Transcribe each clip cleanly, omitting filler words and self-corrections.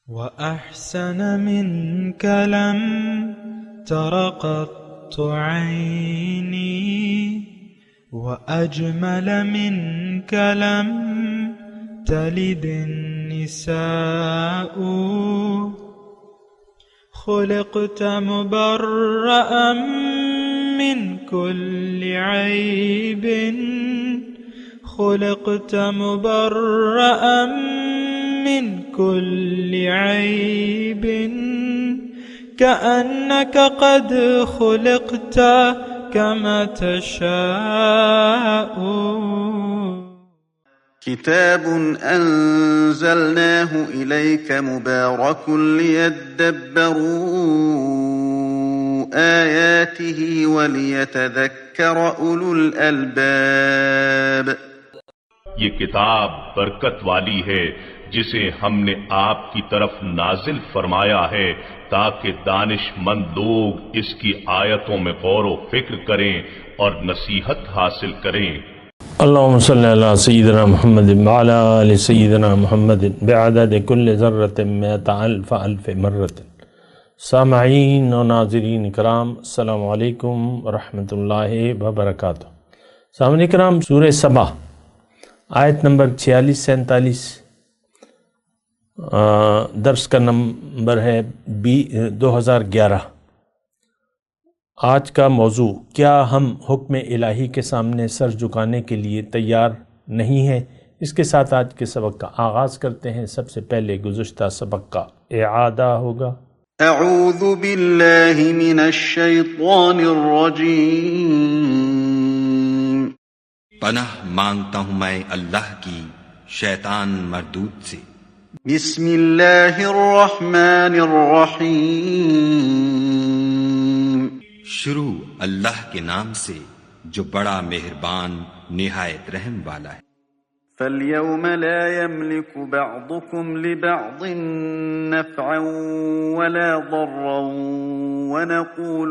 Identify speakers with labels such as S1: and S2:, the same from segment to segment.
S1: وأحسن منك لم تر قط عيني وأجمل منك لم تلد النساء خلقت مبرأ من كل عيب خلقت مبرأ من كل عيب كأنك قد خلقت كما تشاء
S2: كتاب أنزلناه إليك مبارك ليدبروا آياته وليتذكر أولو الألباب
S3: یہ کتاب برکت والی ہے جسے ہم نے آپ کی طرف نازل فرمایا ہے تاکہ دانش مند لوگ اس کی آیتوں میں غور و فکر کریں اور نصیحت حاصل کریں۔
S4: اللهم صل على سيدنا محمد وعلى آل سيدنا محمد بعدد كل ذرة مئة ألف ألف مرة۔ سامعین و ناظرین کرام، السلام علیکم ورحمۃ اللہ وبرکاتہ۔ سامعین کرام، سورہ سبا آیت نمبر 46-47، درس کا نمبر ہے 2011۔ آج کا موضوع، کیا ہم حکم الہی کے سامنے سر جھکانے کے لیے تیار نہیں ہیں؟ اس کے ساتھ آج کے سبق کا آغاز کرتے ہیں۔ سب سے پہلے گزشتہ سبق کا اعادہ ہوگا۔
S2: اعوذ باللہ من الشیطان الرجیم،
S5: پناہ مانگتا ہوں میں اللہ کی شیطان مردود سے۔
S2: بسم اللہ الرحمن الرحیم،
S5: شروع اللہ کے نام سے جو بڑا مہربان نہایت رحم والا ہے۔
S2: فَالْيَوْمَ لَا يَمْلِكُ بَعْضُكُمْ لِبَعْضٍ نَفْعًا وَلَا ضَرًّا وَنَقُولُ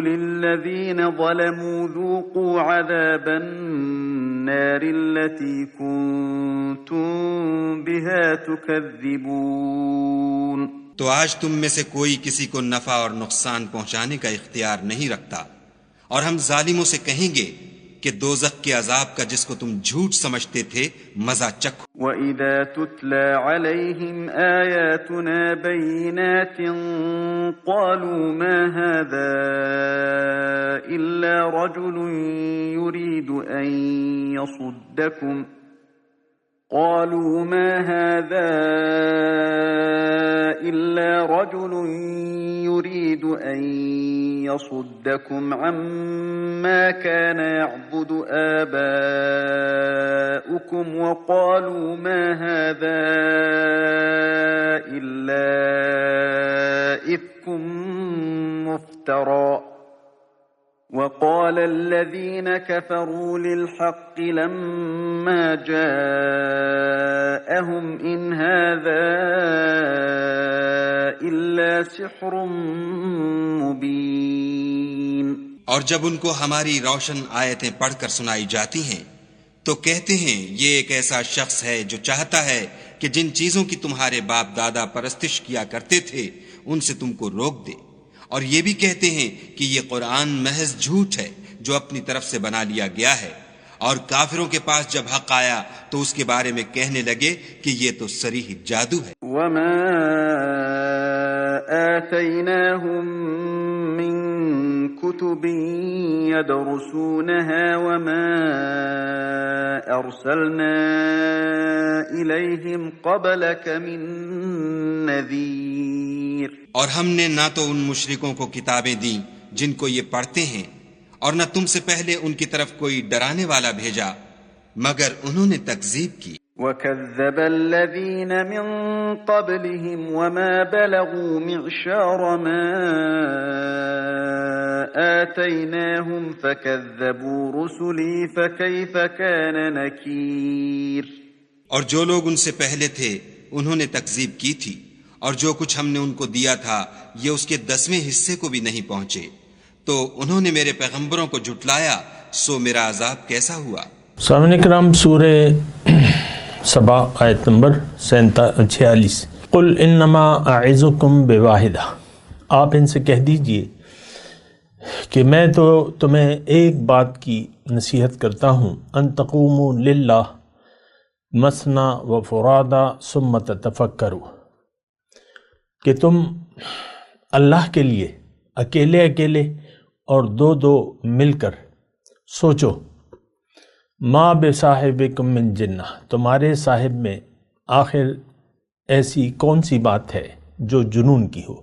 S2: لِلَّذِينَ ظَلَمُوا ذُوقُوا عَذَابَ النَّارِ الَّتِي كُنتُم بِهَا تُكَذِّبُونَ۔
S5: تو آج تم میں سے کوئی کسی کو نفع اور نقصان پہنچانے کا اختیار نہیں رکھتا، اور ہم ظالموں سے کہیں گے کہ دوزخ کے عذاب کا جس کو تم جھوٹ سمجھتے تھے مزہ چکھو۔
S2: وَإِذَا تُتْلَى عَلَيْهِمْ آيَاتُنَا بَيِّنَاتٍ قَالُوا مَا هَذَا إِلَّا رَجُلٌ يُرِيدُ أَن يَصُدَّكُمْ عما كان يعبد آباؤكم وقالوا ما هذا إلا إفك مفترى وقال الذين كفروا للحق لما جاءهم إن هذا إلا سحر مبين۔
S5: اور جب ان کو ہماری روشن آیتیں پڑھ کر سنائی جاتی ہیں تو کہتے ہیں یہ ایک ایسا شخص ہے جو چاہتا ہے کہ جن چیزوں کی تمہارے باپ دادا پرستش کیا کرتے تھے ان سے تم کو روک دے، اور یہ بھی کہتے ہیں کہ یہ قرآن محض جھوٹ ہے جو اپنی طرف سے بنا لیا گیا ہے، اور کافروں کے پاس جب حق آیا تو اس کے بارے میں کہنے لگے کہ یہ تو صریح جادو ہے۔
S2: وما آتيناهم من كتب يدرسونها وما أرسلنا إليهم قبلك من نذير۔
S5: اور ہم نے نہ تو ان مشرکوں کو کتابیں دیں جن کو یہ پڑھتے ہیں، اور نہ تم سے پہلے ان کی طرف کوئی ڈرانے والا بھیجا، مگر انہوں نے تکذیب کی۔
S2: وَكَذَّبَ الَّذِينَ مِن قَبْلِهِمْ وَمَا بَلَغُوا مِعْشَارَ مَا آتَيْنَاهُمْ فَكَذَّبُوا رُسُلِي فَكَيْفَ كَانَ نَكِيرِ۔
S5: اور جو لوگ ان سے پہلے تھے انہوں نے تکذیب کی تھی، اور جو کچھ ہم نے ان کو دیا تھا یہ اس کے 10ویں حصے کو بھی نہیں پہنچے، تو انہوں نے میرے پیغمبروں کو جھٹلایا، سو میرا عذاب کیسا ہوا۔
S4: سامعین کرام، سورہ سبا آیت نمبر 46. قل انما اعظکم بواحدہ، آپ ان سے کہہ دیجئے کہ میں تو تمہیں ایک بات کی نصیحت کرتا ہوں، ان تقوموا للہ مثنی و فرادا ثم تتفکروا، کہ تم اللہ کے لیے اکیلے اکیلے اور دو دو مل کر سوچو، ما بصاحبکم من جنہ، تمہارے صاحب میں آخر ایسی کون سی بات ہے جو جنون کی ہو،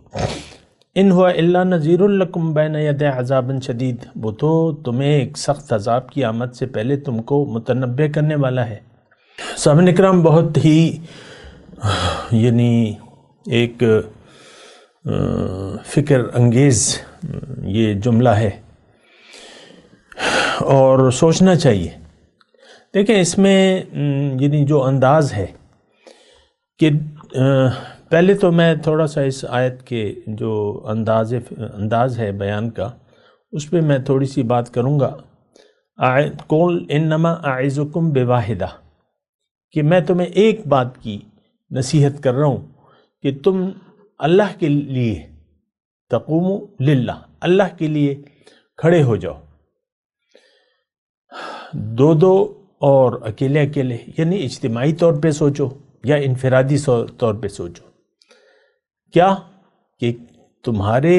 S4: ان ہوا الا نذیر لکم بین یدی عذاب شدید، وہ تو تمہیں ایک سخت عذاب کی آمد سے پہلے تم کو متنبہ کرنے والا ہے۔ صاحب اکرام، بہت ہی یعنی ایک فکر انگیز یہ جملہ ہے اور سوچنا چاہیے۔ دیکھیں اس میں یعنی جو انداز ہے کہ پہلے تو میں تھوڑا سا اس آیت کے جو انداز ہے بیان کا، اس پہ میں تھوڑی سی بات کروں گا۔ قل انما اعظکم بواحدہ، کہ میں تمہیں ایک بات کی نصیحت کر رہا ہوں کہ تم اللہ کے لیے تقوموا للہ، اللہ کے لیے کھڑے ہو جاؤ، دو دو اور اکیلے اکیلے، یعنی اجتماعی طور پہ سوچو یا انفرادی طور پہ سوچو۔ کیا کہ تمہارے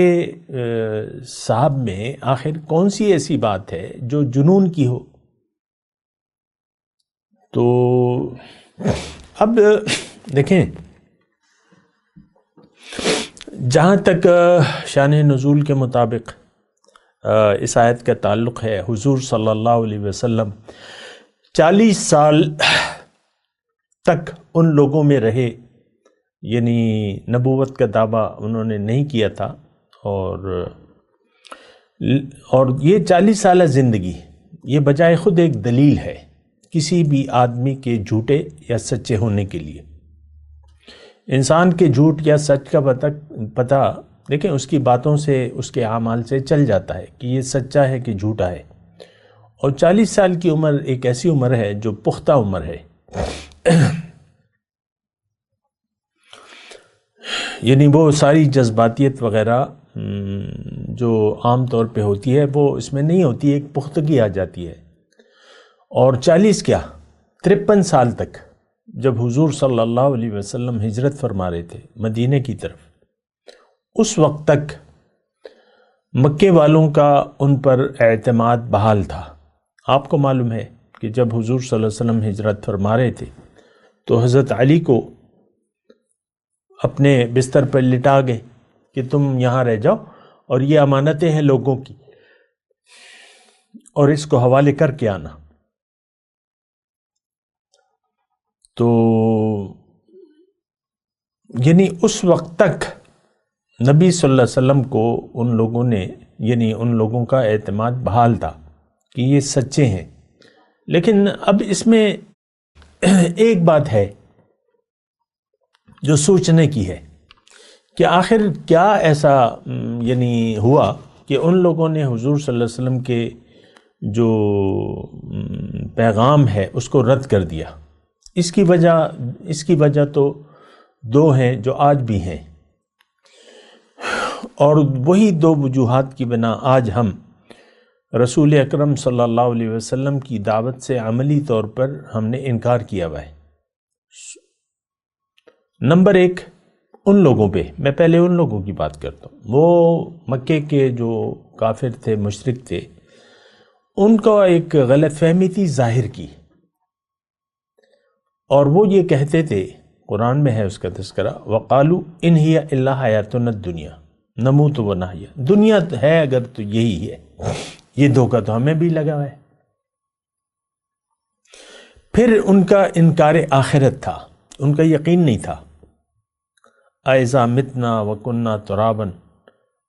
S4: صاحب میں آخر کون سی ایسی بات ہے جو جنون کی ہو۔ تو اب دیکھیں، جہاں تک شان نزول کے مطابق اس آیت کا تعلق ہے، حضور صلی اللہ علیہ وسلم 40 سال تک ان لوگوں میں رہے، یعنی نبوت کا دعویٰ انہوں نے نہیں کیا تھا، اور یہ 40 سالہ زندگی یہ بجائے خود ایک دلیل ہے کسی بھی آدمی کے جھوٹے یا سچے ہونے کے لیے۔ انسان کے جھوٹ یا سچ کا پتہ دیکھیں اس کی باتوں سے، اس کے اعمال سے چل جاتا ہے کہ یہ سچا ہے کہ جھوٹا ہے۔ اور 40 سال کی عمر ایک ایسی عمر ہے جو پختہ عمر ہے، یعنی وہ ساری جذباتیت وغیرہ جو عام طور پہ ہوتی ہے وہ اس میں نہیں ہوتی، ایک پختگی آ جاتی ہے۔ اور 40 کیا 53 سال تک جب حضور صلی اللہ علیہ وسلم ہجرت فرما رہے تھے مدینے کی طرف، اس وقت تک مکے والوں کا ان پر اعتماد بحال تھا۔ آپ کو معلوم ہے کہ جب حضور صلی اللہ علیہ وسلم ہجرت فرما رہے تھے تو حضرت علی کو اپنے بستر پر لٹا گئے کہ تم یہاں رہ جاؤ اور یہ امانتیں ہیں لوگوں کی، اور اس کو حوالے کر کے آنا۔ تو یعنی اس وقت تک نبی صلی اللہ علیہ وسلم کو ان لوگوں نے، یعنی ان لوگوں کا اعتماد بحال تھا کہ یہ سچے ہیں۔ لیکن اب اس میں ایک بات ہے جو سوچنے کی ہے کہ آخر کیا ایسا یعنی ہوا کہ ان لوگوں نے حضور صلی اللہ علیہ وسلم کے جو پیغام ہے اس کو رد کر دیا۔ اس کی وجہ تو دو ہیں جو آج بھی ہیں، اور وہی دو وجوہات کی بنا آج ہم رسول اکرم صلی اللہ علیہ وسلم کی دعوت سے عملی طور پر ہم نے انکار کیا ہوا ہے۔ نمبر 1 ان لوگوں پہ، میں پہلے ان لوگوں کی بات کرتا ہوں، وہ مکے کے جو کافر تھے، مشرک تھے، ان کو ایک غلط فہمی تھی ظاہر کی، اور وہ یہ کہتے تھے، قرآن میں ہے اس کا تذکرہ، وَقَالُوا إِنْ هِيَ إِلَّا حَيَاتُنَا الدُّنْيَا نَمُوتُ وَنَحْيَا، دنیا ہے اگر تو یہی ہے، یہ دھوکہ تو ہمیں بھی لگا ہے۔ پھر ان کا انکار آخرت تھا، ان کا یقین نہیں تھا، اَإِذَا مِتْنَا وَكُنَّا تُرَابًا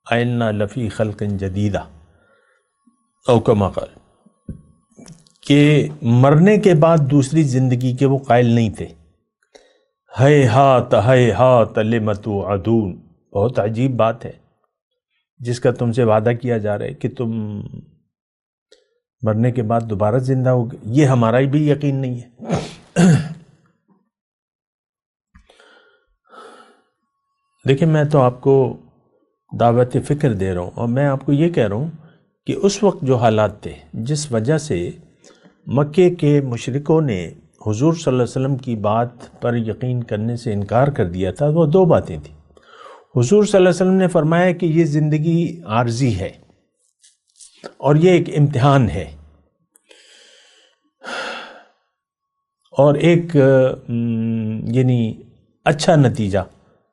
S4: أَإِنَّا لَفِي خَلْقٍ جَدِيدٍ او کما قال، کہ مرنے کے بعد دوسری زندگی کے وہ قائل نہیں تھے۔ ہیہات لم توعدون، بہت عجیب بات ہے جس کا تم سے وعدہ کیا جا رہا ہے کہ تم مرنے کے بعد دوبارہ زندہ ہوگے، یہ ہمارا بھی یقین نہیں ہے۔ دیکھیں میں تو آپ کو دعوت فکر دے رہا ہوں، اور میں آپ کو یہ کہہ رہا ہوں کہ اس وقت جو حالات تھے جس وجہ سے مکے کے مشرکوں نے حضور صلی اللہ علیہ وسلم کی بات پر یقین کرنے سے انکار کر دیا تھا، وہ دو باتیں تھیں۔ حضور صلی اللہ علیہ وسلم نے فرمایا کہ یہ زندگی عارضی ہے اور یہ ایک امتحان ہے، اور ایک یعنی اچھا نتیجہ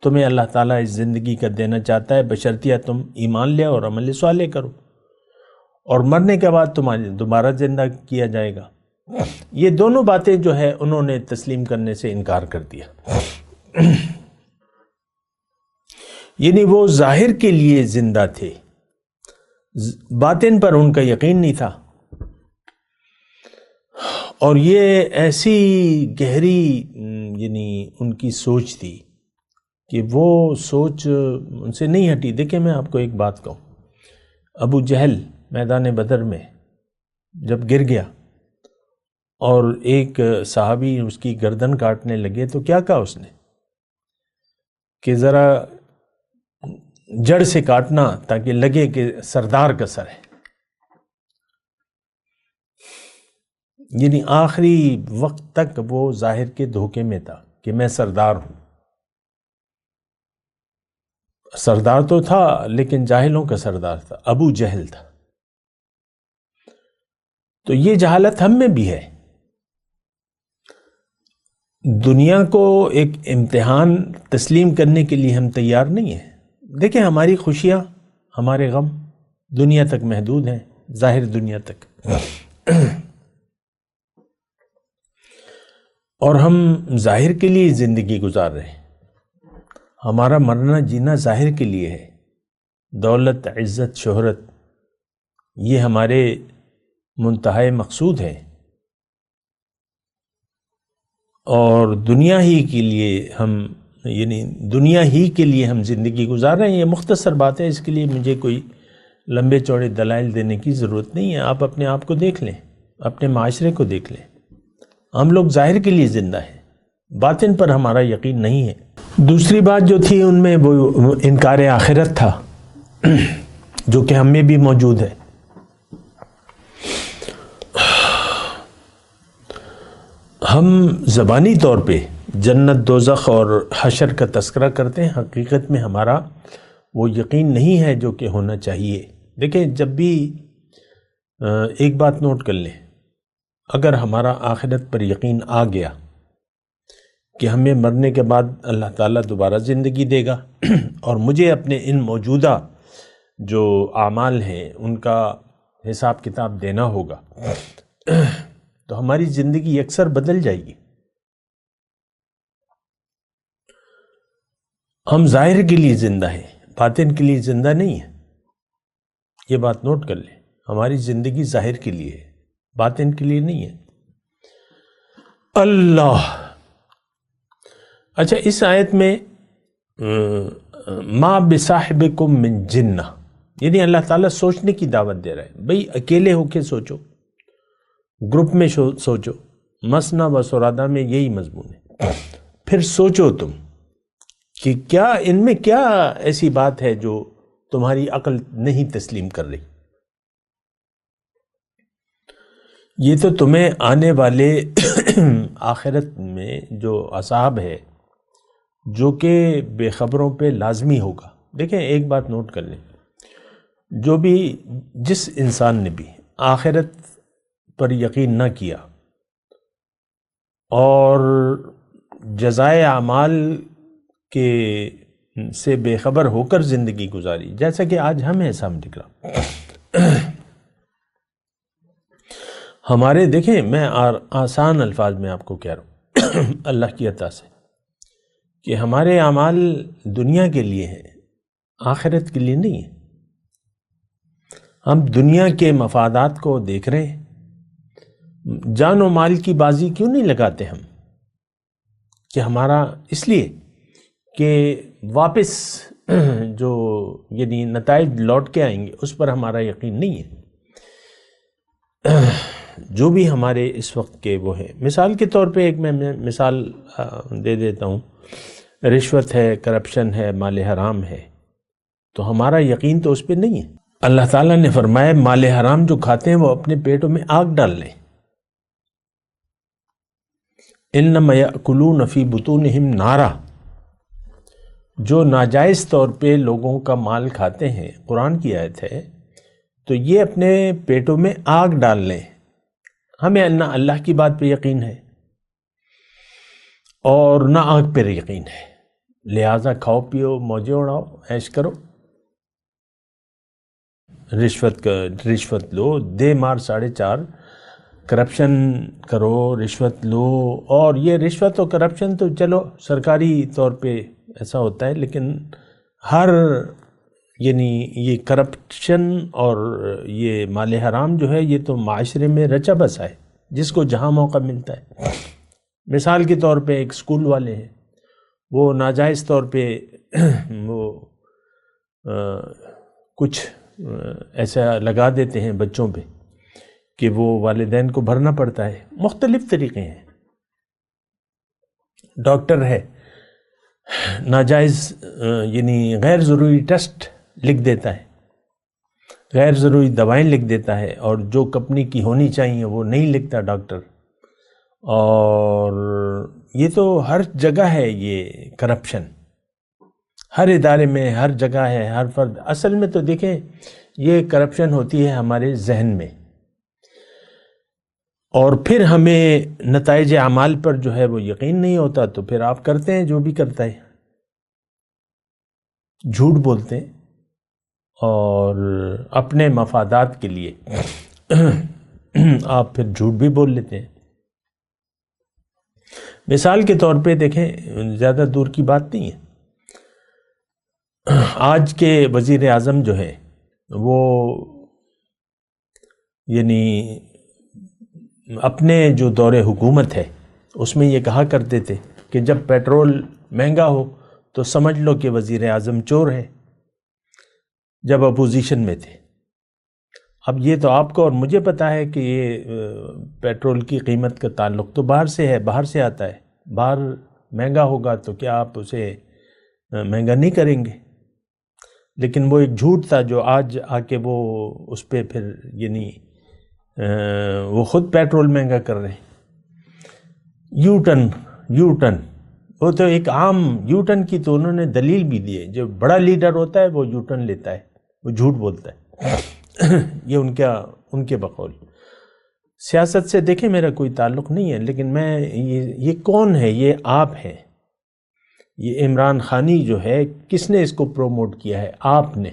S4: تمہیں اللہ تعالیٰ اس زندگی کا دینا چاہتا ہے، بشرطیہ تم ایمان لے اور عمل صالح کرو، اور مرنے کے بعد تمہیں دوبارہ زندہ کیا جائے گا۔ یہ دونوں باتیں جو ہے انہوں نے تسلیم کرنے سے انکار کر دیا۔ یعنی وہ ظاہر کے لیے زندہ تھے، باطن پر ان کا یقین نہیں تھا، اور یہ ایسی گہری یعنی ان کی سوچ تھی کہ وہ سوچ ان سے نہیں ہٹی۔ دیکھیں میں آپ کو ایک بات کہوں، ابو جہل میدان بدر میں جب گر گیا اور ایک صحابی اس کی گردن کاٹنے لگے تو کیا کہا اس نے کہ ذرا جڑ سے کاٹنا تاکہ لگے کہ سردار کا سر ہے۔ یعنی آخری وقت تک وہ ظاہر کے دھوکے میں تھا کہ میں سردار ہوں، سردار تو تھا لیکن جاہلوں کا سردار تھا، ابو جہل تھا۔ تو یہ جہالت ہم میں بھی ہے۔ دنیا کو ایک امتحان تسلیم کرنے کے لیے ہم تیار نہیں ہیں۔ دیکھیں ہماری خوشیاں، ہمارے غم دنیا تک محدود ہیں، ظاہر دنیا تک، اور ہم ظاہر کے لیے زندگی گزار رہے ہیں۔ ہمارا مرنا جینا ظاہر کے لیے ہے، دولت، عزت، شہرت یہ ہمارے منتہائے مقصود ہے، اور دنیا ہی کے لیے ہم یعنی دنیا ہی کے لیے ہم زندگی گزار رہے ہیں۔ یہ مختصر بات ہے، اس کے لیے مجھے کوئی لمبے چوڑے دلائل دینے کی ضرورت نہیں ہے۔ آپ اپنے آپ کو دیکھ لیں، اپنے معاشرے کو دیکھ لیں، ہم لوگ ظاہر کے لیے زندہ ہیں، باطن پر ہمارا یقین نہیں ہے۔ دوسری بات جو تھی ان میں وہ انکار آخرت تھا، جو کہ ہم میں بھی موجود ہے۔ ہم زبانی طور پہ جنت، دوزخ اور حشر کا تذکرہ کرتے ہیں، حقیقت میں ہمارا وہ یقین نہیں ہے جو کہ ہونا چاہیے۔ دیکھیں جب بھی ایک بات نوٹ کر لیں، اگر ہمارا آخرت پر یقین آ گیا کہ ہمیں مرنے کے بعد اللہ تعالیٰ دوبارہ زندگی دے گا اور مجھے اپنے ان موجودہ جو اعمال ہیں ان کا حساب کتاب دینا ہوگا، تو ہماری زندگی اکثر بدل جائے گی۔ ہم ظاہر کے لیے زندہ ہیں، باطن کے لیے زندہ نہیں ہیں۔ یہ بات نوٹ کر لیں، ہماری زندگی ظاہر کے لیے ہے، باطن کے لیے نہیں ہے۔ اللہ اچھا، اس آیت میں ما بصاحبکم من جنہ، یعنی اللہ تعالیٰ سوچنے کی دعوت دے رہا ہے۔ بھئی اکیلے ہو کے سوچو، گروپ میں سوچو، مثنیٰ و ثلاثہ میں یہی مضمون ہے۔ پھر سوچو تم کہ کیا ان میں کیا ایسی بات ہے جو تمہاری عقل نہیں تسلیم کر رہی۔ یہ تو تمہیں آنے والے آخرت میں جو عذاب ہے جو کہ بے خبروں پہ لازمی ہوگا۔ دیکھیں ایک بات نوٹ کر لیں، جو بھی جس انسان نے بھی آخرت پر یقین نہ کیا اور جزائے اعمال کے سے بے خبر ہو کر زندگی گزاری، جیسا کہ آج ہم ہیں سامنے کا ہمارے، دیکھیں میں آسان الفاظ میں آپ کو کہہ رہا ہوں اللہ کی عطا سے، کہ ہمارے اعمال دنیا کے لیے ہیں، آخرت کے لیے نہیں ہے۔ ہم دنیا کے مفادات کو دیکھ رہے ہیں، جان و مال کی بازی کیوں نہیں لگاتے ہم؟ کہ ہمارا اس لیے کہ واپس جو یعنی نتائج لوٹ کے آئیں گے اس پر ہمارا یقین نہیں ہے۔ جو بھی ہمارے اس وقت کے وہ ہے، مثال کے طور پہ ایک میں مثال دے دیتا ہوں، رشوت ہے، کرپشن ہے، مال حرام ہے، تو ہمارا یقین تو اس پہ نہیں ہے۔ اللہ تعالیٰ نے فرمایا مال حرام جو کھاتے ہیں وہ اپنے پیٹوں میں آگ ڈال لیں۔ انما یأکلون فی بطونہم نارا، جو ناجائز طور پہ لوگوں کا مال کھاتے ہیں، قرآن کی آیت ہے، تو یہ اپنے پیٹوں میں آگ ڈال لیں۔ ہمیں نہ اللہ کی بات پہ یقین ہے اور نہ آگ پہ یقین ہے، لہٰذا کھاؤ پیو، موجیں اڑاؤ، عیش کرو، رشوت لو، دے مار 4.5، کرپشن کرو، رشوت لو۔ اور یہ رشوت و کرپشن تو چلو سرکاری طور پہ ایسا ہوتا ہے، لیکن یعنی یہ کرپشن اور یہ مال حرام جو ہے یہ تو معاشرے میں رچا بسا ہے، جس کو جہاں موقع ملتا ہے۔ مثال کے طور پہ ایک اسکول والے ہیں، وہ ناجائز طور پہ وہ کچھ ایسا لگا دیتے ہیں بچوں پہ کہ وہ والدین کو بھرنا پڑتا ہے۔ مختلف طریقے ہیں۔ ڈاکٹر ہے، ناجائز یعنی غیر ضروری ٹیسٹ لکھ دیتا ہے، غیر ضروری دوائیں لکھ دیتا ہے، اور جو کمپنی کی ہونی چاہیے وہ نہیں لکھتا ڈاکٹر۔ اور یہ تو ہر جگہ ہے، یہ کرپشن ہر ادارے میں، ہر جگہ ہے، ہر فرد۔ اصل میں تو دیکھیں یہ کرپشن ہوتی ہے ہمارے ذہن میں، اور پھر ہمیں نتائج اعمال پر جو ہے وہ یقین نہیں ہوتا، تو پھر آپ کرتے ہیں جو بھی کرتا ہے، جھوٹ بولتے ہیں اور اپنے مفادات کے لیے آپ پھر جھوٹ بھی بول لیتے ہیں۔ مثال کے طور پہ دیکھیں، زیادہ دور کی بات نہیں ہے، آج کے وزیر اعظم جو ہے وہ یعنی اپنے جو دور حکومت ہے اس میں یہ کہا کرتے تھے کہ جب پیٹرول مہنگا ہو تو سمجھ لو کہ وزیر اعظم چور ہے، جب اپوزیشن میں تھے۔ اب یہ تو آپ کو اور مجھے پتا ہے کہ یہ پیٹرول کی قیمت کا تعلق تو باہر سے ہے، باہر سے آتا ہے، باہر مہنگا ہوگا تو کیا آپ اسے مہنگا نہیں کریں گے؟ لیکن وہ ایک جھوٹ تھا جو آج آ کے وہ اس پہ پھر یعنی وہ خود پیٹرول مہنگا کر رہے ہیں۔ یو ٹرن وہ تو ایک عام یو ٹرن کی تو انہوں نے دلیل بھی دی ہے، جو بڑا لیڈر ہوتا ہے وہ یو ٹرن لیتا ہے، وہ جھوٹ بولتا ہے یہ ان کے بقول۔ سیاست سے دیکھیں میرا کوئی تعلق نہیں ہے، لیکن میں یہ کون ہے؟ یہ آپ ہیں، یہ عمران خانی جو ہے کس نے اس کو پروموٹ کیا ہے؟ آپ نے۔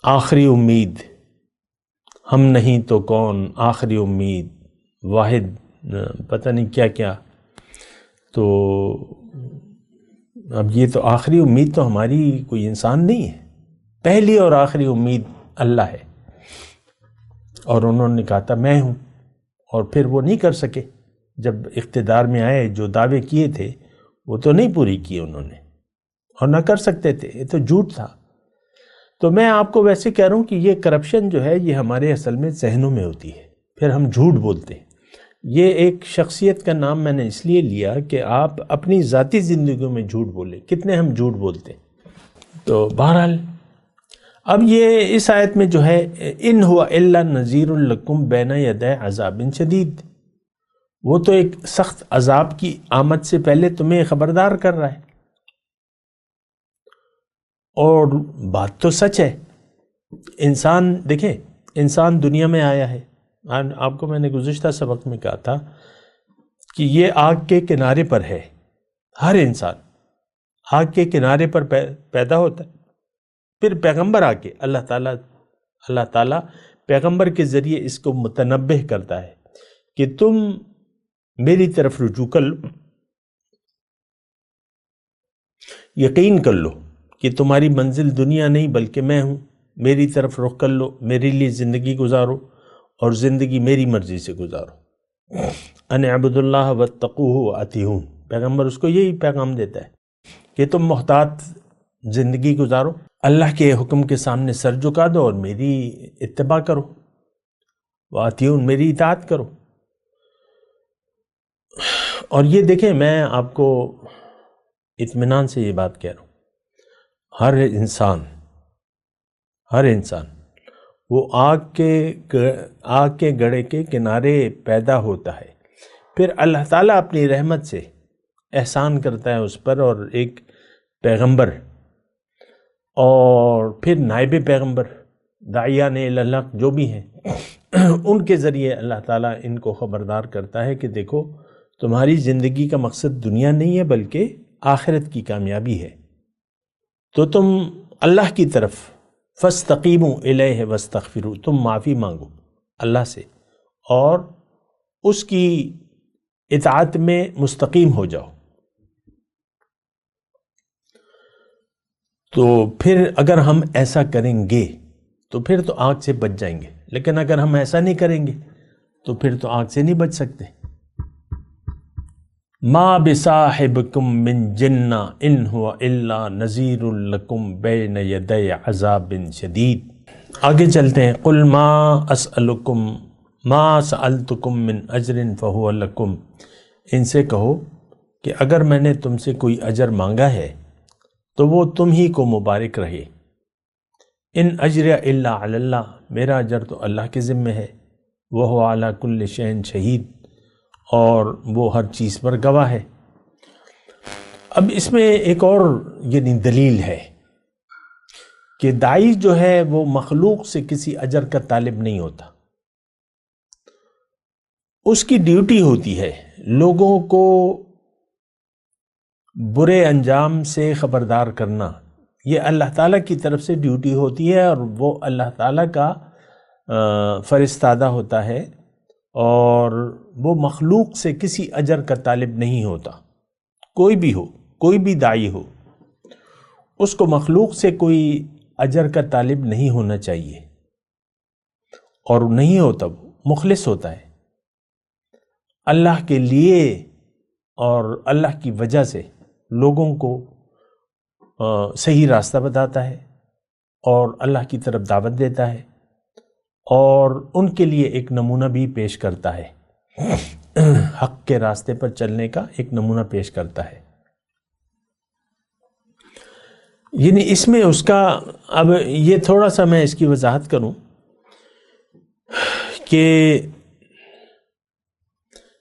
S4: آخری امید، ہم نہیں تو کون، آخری امید، واحد، پتہ نہیں کیا کیا۔ تو اب یہ تو آخری امید تو ہماری کوئی انسان نہیں ہے، پہلی اور آخری امید اللہ ہے، اور انہوں نے کہا تھا میں ہوں، اور پھر وہ نہیں کر سکے، جب اقتدار میں آئے جو دعوے کیے تھے وہ تو نہیں پوری کی انہوں نے، اور نہ کر سکتے تھے، یہ تو جھوٹ تھا۔ تو میں آپ کو ویسے کہہ رہا ہوں کہ یہ کرپشن جو ہے یہ ہمارے اصل میں ذہنوں میں ہوتی ہے، پھر ہم جھوٹ بولتے ہیں۔ یہ ایک شخصیت کا نام میں نے اس لیے لیا کہ آپ اپنی ذاتی زندگیوں میں جھوٹ بولیں، کتنے ہم جھوٹ بولتے ہیں۔ تو بہرحال اب یہ اس آیت میں جو ہے ان ہوا الا نذیر لکم بین یدی عذاب شدید، وہ تو ایک سخت عذاب کی آمد سے پہلے تمہیں خبردار کر رہا ہے، اور بات تو سچ ہے۔ انسان دیکھیں، انسان دنیا میں آیا ہے، آپ کو میں نے گزشتہ سبق میں کہا تھا کہ یہ آگ کے کنارے پر ہے، ہر انسان آگ کے کنارے پر پیدا ہوتا ہے، پھر پیغمبر آ کے اللہ تعالیٰ پیغمبر کے ذریعے اس کو متنبہ کرتا ہے کہ تم میری طرف رجوع کر لو، یقین کر لو کہ تمہاری منزل دنیا نہیں بلکہ میں ہوں، میری طرف رخ کر لو، میرے لیے زندگی گزارو اور زندگی میری مرضی سے گزارو۔ ان اعبدوا اللہ واتقوہ واطیعون، پیغمبر اس کو یہی پیغام دیتا ہے کہ تم محتاط زندگی گزارو، اللہ کے حکم کے سامنے سر جھکا دو اور میری اتباع کرو، واطیعون، میری اطاعت کرو۔ اور یہ دیکھیں، میں آپ کو اطمینان سے یہ بات کہہ رہا ہوں، ہر انسان وہ آگ کے گڑھے کے کنارے پیدا ہوتا ہے، پھر اللہ تعالیٰ اپنی رحمت سے احسان کرتا ہے اس پر، اور ایک پیغمبر اور پھر نائب پیغمبر، داعیان الی الحق جو بھی ہیں، ان کے ذریعے اللہ تعالیٰ ان کو خبردار کرتا ہے کہ دیکھو تمہاری زندگی کا مقصد دنیا نہیں ہے بلکہ آخرت کی کامیابی ہے، تو تم اللہ کی طرف فاستقیموا الیہ واستغفروا، تم معافی مانگو اللہ سے اور اس کی اطاعت میں مستقیم ہو جاؤ۔ تو پھر اگر ہم ایسا کریں گے تو پھر تو آگ سے بچ جائیں گے، لیکن اگر ہم ایسا نہیں کریں گے تو پھر تو آگ سے نہیں بچ سکتے۔ ما بصاحبکم من جنہ ان هو الا نذیر لکم بین یدی عذاب شدید۔ آگے چلتے ہیں، قل ما سألتکم من اجر فهو لکم، ان سے کہو کہ اگر میں نے تم سے کوئی اجر مانگا ہے تو وہ تم ہی کو مبارک رہے۔ ان اجر الا علی اللہ، میرا اجر تو اللہ کے ذمہ ہے، وہ علی کل شیء شہید، اور وہ ہر چیز پر گواہ ہے۔ اب اس میں ایک اور یعنی دلیل ہے کہ داعی جو ہے وہ مخلوق سے کسی اجر کا طالب نہیں ہوتا، اس کی ڈیوٹی ہوتی ہے لوگوں کو برے انجام سے خبردار کرنا، یہ اللہ تعالیٰ کی طرف سے ڈیوٹی ہوتی ہے، اور وہ اللہ تعالیٰ کا فرستادہ ہوتا ہے، اور وہ مخلوق سے کسی اجر کا طالب نہیں ہوتا۔ کوئی بھی ہو، کوئی بھی داعی ہو، اس کو مخلوق سے کوئی اجر کا طالب نہیں ہونا چاہیے، اور نہیں ہوتا، وہ مخلص ہوتا ہے، اللہ کے لیے اور اللہ کی وجہ سے لوگوں کو صحیح راستہ بتاتا ہے اور اللہ کی طرف دعوت دیتا ہے، اور ان کے لیے ایک نمونہ بھی پیش کرتا ہے، حق کے راستے پر چلنے کا ایک نمونہ پیش کرتا ہے۔ یعنی اس میں اس کا، اب یہ تھوڑا سا میں اس کی وضاحت کروں کہ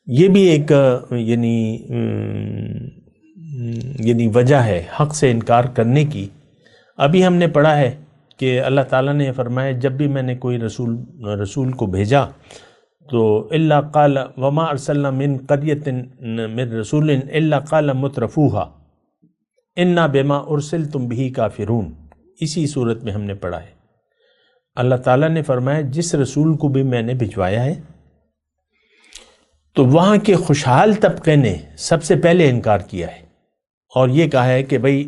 S4: یہ بھی ایک یعنی وجہ ہے حق سے انکار کرنے کی۔ ابھی ہم نے پڑھا ہے کہ اللہ تعالیٰ نے فرمایا جب بھی میں نے کوئی رسول کو بھیجا تو الا قال وما ارسلنا من قرية من رسول الا قال مترفوها انا بما ارسلتم به کافرون، اسی صورت میں ہم نے پڑھا ہے۔ اللہ تعالیٰ نے فرمایا جس رسول کو بھی میں نے بھجوایا ہے تو وہاں کے خوشحال طبقے نے سب سے پہلے انکار کیا ہے، اور یہ کہا ہے کہ بھئی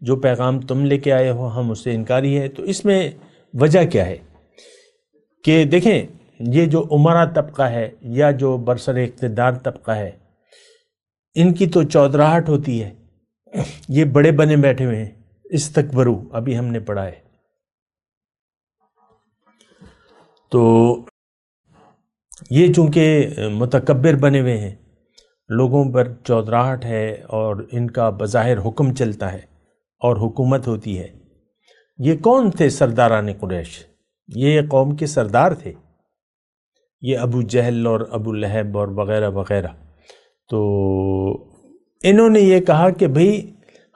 S4: جو پیغام تم لے کے آئے ہو ہم اس سے انکاری ہے۔ تو اس میں وجہ کیا ہے کہ دیکھیں، یہ جو عمرہ طبقہ ہے یا جو برسر اقتدار طبقہ ہے، ان کی تو چودراہٹ ہوتی ہے، یہ بڑے بنے بیٹھے ہوئے ہیں، استکبروا، ابھی ہم نے پڑھا ہے۔ تو یہ چونکہ متکبر بنے ہوئے ہیں، لوگوں پر چودراہٹ ہے، اور ان کا بظاہر حکم چلتا ہے اور حکومت ہوتی ہے۔ یہ کون تھے سرداران قریش؟ یہ قوم کے سردار تھے، یہ ابو جہل اور ابو لہب اور وغیرہ وغیرہ۔ تو انہوں نے یہ کہا کہ بھئی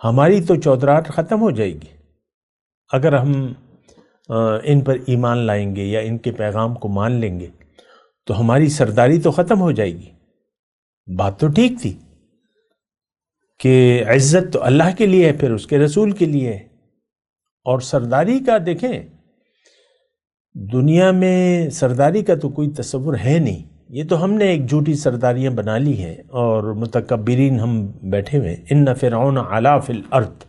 S4: ہماری تو چودراہٹ ختم ہو جائے گی اگر ہم ان پر ایمان لائیں گے یا ان کے پیغام کو مان لیں گے، تو ہماری سرداری تو ختم ہو جائے گی۔ بات تو ٹھیک تھی کہ عزت تو اللہ کے لیے ہے، پھر اس کے رسول کے لیے ہے، اور سرداری کا دیکھیں دنیا میں سرداری کا تو کوئی تصور ہے نہیں، یہ تو ہم نے ایک جھوٹی سرداریاں بنا لی ہیں اور متکبرین ہم بیٹھے ہوئے۔ ان فرعون علا فی الارض،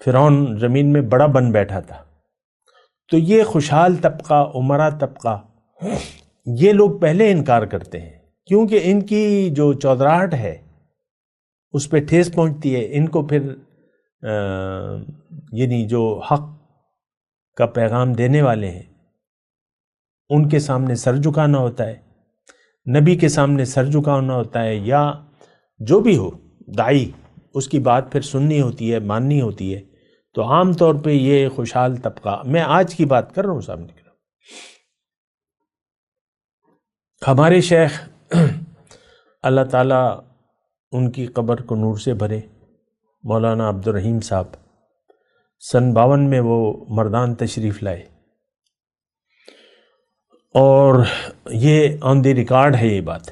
S4: فرعون زمین میں بڑا بن بیٹھا تھا۔ تو یہ خوشحال طبقہ، عمرہ طبقہ، یہ لوگ پہلے انکار کرتے ہیں کیونکہ ان کی جو چودراہٹ ہے اس پہ ٹھیس پہنچتی ہے، ان کو پھر یعنی جو حق کا پیغام دینے والے ہیں ان کے سامنے سر جھکانا ہوتا ہے۔ نبی کے سامنے سر جھکانا ہوتا ہے، یا جو بھی ہو داعی، اس کی بات پھر سننی ہوتی ہے، ماننی ہوتی ہے. تو عام طور پہ یہ خوشحال طبقہ، میں آج کی بات کر رہا ہوں سامنے کی، ہمارے شیخ اللہ تعالیٰ ان کی قبر کو نور سے بھرے، مولانا عبدالرحیم صاحب 52 میں وہ مردان تشریف لائے، اور یہ آن دی ریکارڈ ہے یہ بات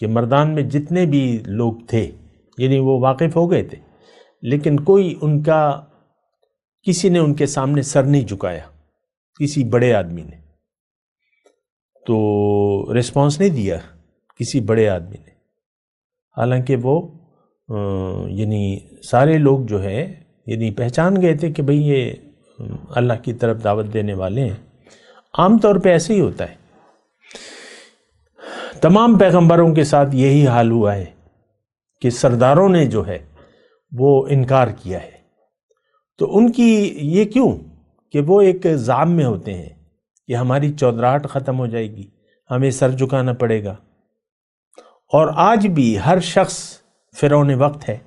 S4: کہ مردان میں جتنے بھی لوگ تھے، یعنی وہ واقف ہو گئے تھے، لیکن کوئی ان کا، کسی نے ان کے سامنے سر نہیں جھکایا، کسی بڑے آدمی نے تو ریسپانس نہیں دیا کسی بڑے آدمی نے، حالانکہ وہ یعنی سارے لوگ جو ہے یعنی پہچان گئے تھے کہ بھئی یہ اللہ کی طرف دعوت دینے والے ہیں. عام طور پہ ایسے ہی ہوتا ہے، تمام پیغمبروں کے ساتھ یہی حال ہوا ہے کہ سرداروں نے جو ہے وہ انکار کیا ہے. تو ان کی یہ کیوں کہ وہ ایک زعم میں ہوتے ہیں کہ ہماری چودراہٹ ختم ہو جائے گی، ہمیں سر جھکانا پڑے گا. اور آج بھی ہر شخص فرعون وقت ہے،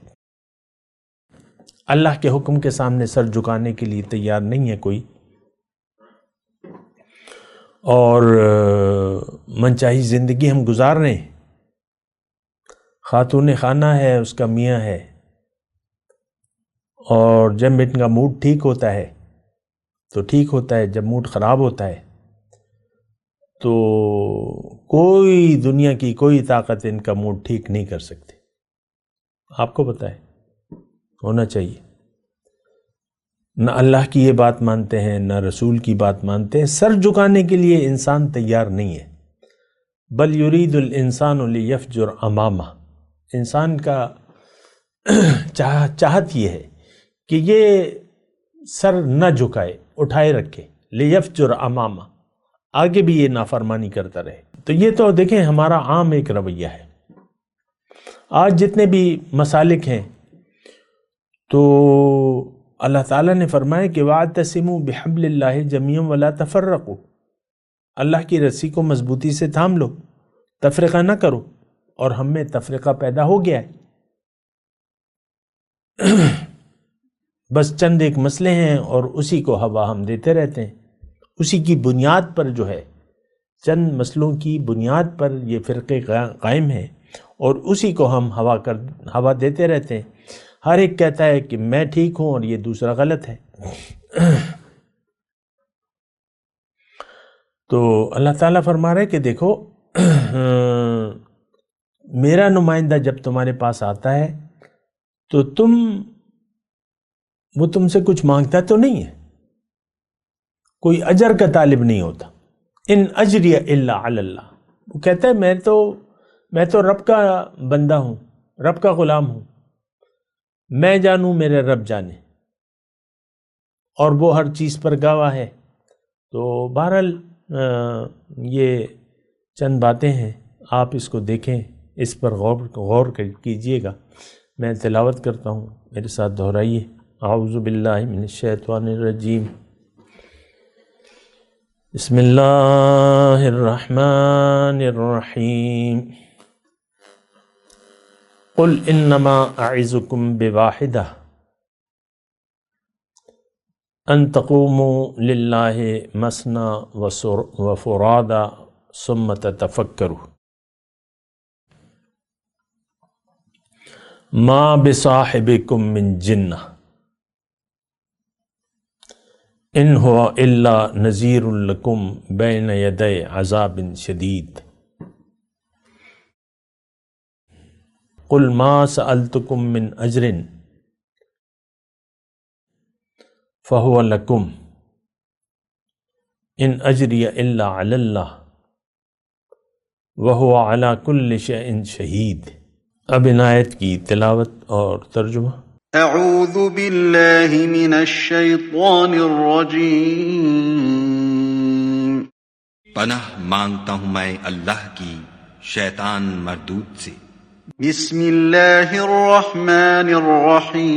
S4: اللہ کے حکم کے سامنے سر جھکانے کے لیے تیار نہیں ہے کوئی، اور منچاہی زندگی ہم گزار رہے ہیں. خاتون خانہ ہے، اس کا میاں ہے، اور جب ان کا موڈ ٹھیک ہوتا ہے تو ٹھیک ہوتا ہے، جب موڈ خراب ہوتا ہے تو کوئی دنیا کی کوئی طاقت ان کا موڈ ٹھیک نہیں کر سکتے. آپ کو پتہ ہے، ہونا چاہیے. نہ اللہ کی یہ بات مانتے ہیں، نہ رسول کی بات مانتے ہیں. سر جھکانے کے لیے انسان تیار نہیں ہے. بل یرید الانسان لیفجر امامہ، انسان کا چاہت یہ ہے کہ یہ سر نہ جھکائے، اٹھائے رکھے، لیفجر امامہ، آگے بھی یہ نافرمانی کرتا رہے. تو یہ تو دیکھیں ہمارا عام ایک رویہ ہے. آج جتنے بھی مسالک ہیں تو اللہ تعالیٰ نے فرمایا کہ وَاعْتَصِمُوا بِحَبْلِ اللَّهِ جَمِيعًا وَلَا تَفَرَّقُوا، اللہ کی رسی کو مضبوطی سے تھام لو، تفرقہ نہ کرو. اور ہم میں تفرقہ پیدا ہو گیا ہے. بس چند ایک مسئلے ہیں اور اسی کو ہوا ہم دیتے رہتے ہیں. اسی کی بنیاد پر جو ہے، چند مسئلوں کی بنیاد پر یہ فرقے قائم ہیں، اور اسی کو ہم ہوا دیتے رہتے ہیں. ہر ایک کہتا ہے کہ میں ٹھیک ہوں اور یہ دوسرا غلط ہے. تو اللہ تعالیٰ فرما رہے کہ دیکھو میرا نمائندہ جب تمہارے پاس آتا ہے تو وہ تم سے کچھ مانگتا تو نہیں ہے، کوئی اجر کا طالب نہیں ہوتا. ان اجری الا علی اللہ، وہ کہتا ہے میں تو رب کا بندہ ہوں، رب کا غلام ہوں، میں جانوں میرے رب جانے، اور وہ ہر چیز پر گواہ ہے. تو بہرحال یہ چند باتیں ہیں، آپ اس کو دیکھیں، اس پر غور کیجئے گا. میں تلاوت کرتا ہوں، میرے ساتھ دہرائیے. اعوذ باللہ من الشیطان الرجیم. بسم اللہ الرحمن الرحیم. قل انما اعظکم بواحدہ ان تقوموا للہ مثنی وفرادا ثم تتفکروا ما بصاحبکم من جنہ ان هو الا نذیر لکم بین یدی عذاب شدید. قل ما سألتکم من اجر فهو لکم ان اجری الا علی اللہ وهو علی کل شیء شہید. اب ان آیت کی تلاوت اور ترجمہ.
S2: اعوذ باللہ من الشیطان الرجیم.
S5: پناہ مانگتا ہوں میں اللہ کی شیطان مردود سے.
S2: بسم اللہ الرحمن الرحیم.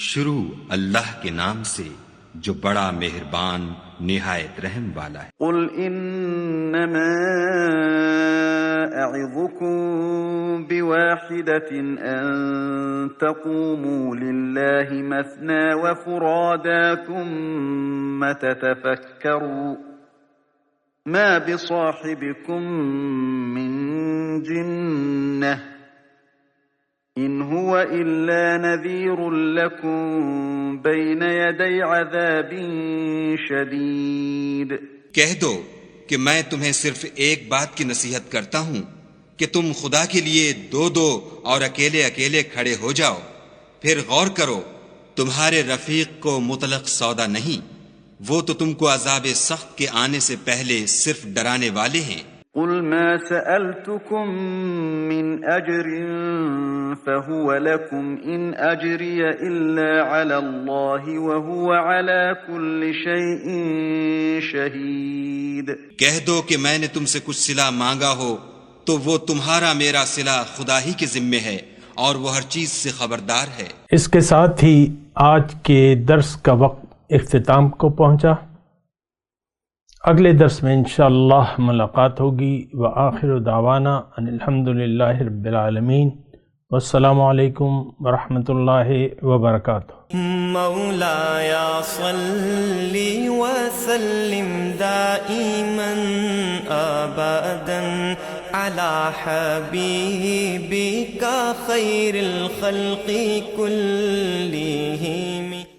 S5: شروع اللہ کے نام سے جو بڑا مہربان نہایت رحم والا ہے۔
S2: قل انما اعظكم بواحدة ان تقوموا لله مثنى وفرادا ثم تتفكروا ما بصاحبكم من جنة ان هو الا نذير لكم بين يدي عذاب شديد۔
S5: کہہ دو کہ میں تمہیں صرف ایک بات کی نصیحت کرتا ہوں کہ تم خدا کے لیے دو دو اور اکیلے اکیلے کھڑے ہو جاؤ، پھر غور کرو تمہارے رفیق کو مطلق سودا نہیں، وہ تو تم کو عذاب سخت کے آنے سے پہلے صرف ڈرانے والے ہیں۔
S2: قل ما سألتكم من أجر فهو لكم إن أجري إلا على الله وهو على كل شيء شهيد۔
S5: کہہ دو کہ میں نے تم سے کچھ صلہ مانگا ہو تو وہ تمہارا میرا صلہ خدا ہی کے ذمے ہے اور وہ ہر چیز سے خبردار ہے۔
S4: اس کے ساتھ ہی آج کے درس کا وقت اختتام کو پہنچا۔ اگلے درس میں انشاءاللہ ملاقات ہوگی۔ وآخر دعوانا ان الحمدللہ رب العالمین، والسلام علیکم ورحمۃ اللہ وبرکاتہ۔
S6: مولایا صلی وسلم دائما ابدا علی حبیبک خیر الخلق کلہم۔